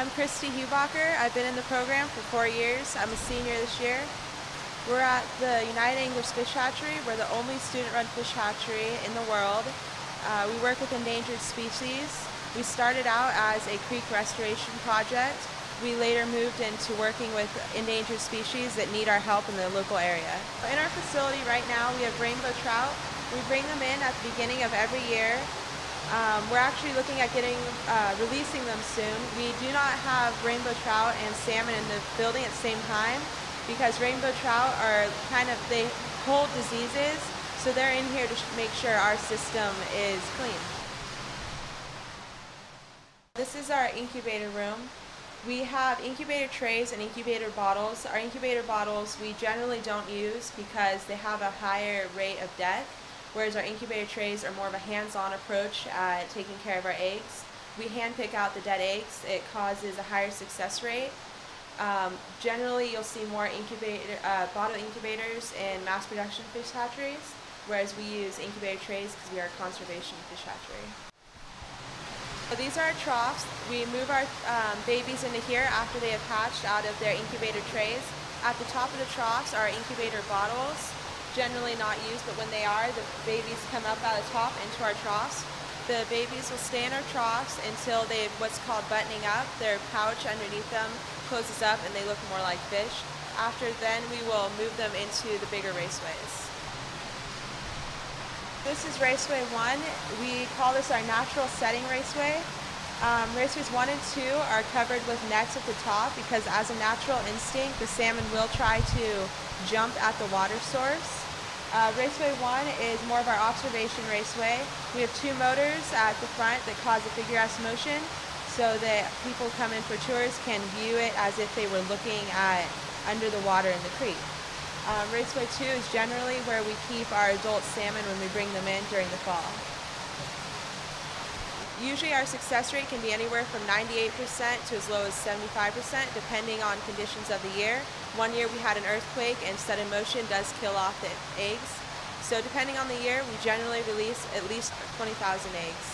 I'm Christy Hubacher. I've been in the program for 4 years. I'm a senior this year. We're at the United English Fish Hatchery. We're the only student-run fish hatchery in the world. We work with endangered species. We started out as a creek restoration project. We later moved into working with endangered species that need our help in the local area. In our facility right now, we have rainbow trout. We bring them in at the beginning of every year. We're actually looking at releasing them soon. We do not have rainbow trout and salmon in the building at the same time because rainbow trout are they hold diseases, so they're in here to make sure our system is clean. This is our incubator room. We have incubator trays and incubator bottles. Our incubator bottles we generally don't use because they have a higher rate of death, whereas our incubator trays are more of a hands-on approach at taking care of our eggs. We hand-pick out the dead eggs. It causes a higher success rate. Generally, you'll see more bottle incubators in mass production fish hatcheries, whereas we use incubator trays because we are a conservation fish hatchery. So these are our troughs. We move our babies into here after they have hatched out of their incubator trays. At the top of the troughs are incubator bottles. Generally not used, but when they are, the babies come up out of the top into our troughs. The babies will stay in our troughs until they have what's called buttoning up. Their pouch underneath them closes up and they look more like fish. After then, we will move them into the bigger raceways. This is Raceway 1. We call this our natural setting raceway. Raceways 1 and 2 are covered with nets at the top because as a natural instinct, the salmon will try to jump at the water source. Raceway 1 is more of our observation raceway. We have 2 motors at the front that cause a figure S motion so that people come in for tours can view it as if they were looking at under the water in the creek. Raceway 2 is generally where we keep our adult salmon when we bring them in during the fall. Usually our success rate can be anywhere from 98% to as low as 75%, depending on conditions of the year. One year we had an earthquake and sudden motion does kill off the eggs. So depending on the year, we generally release at least 20,000 eggs.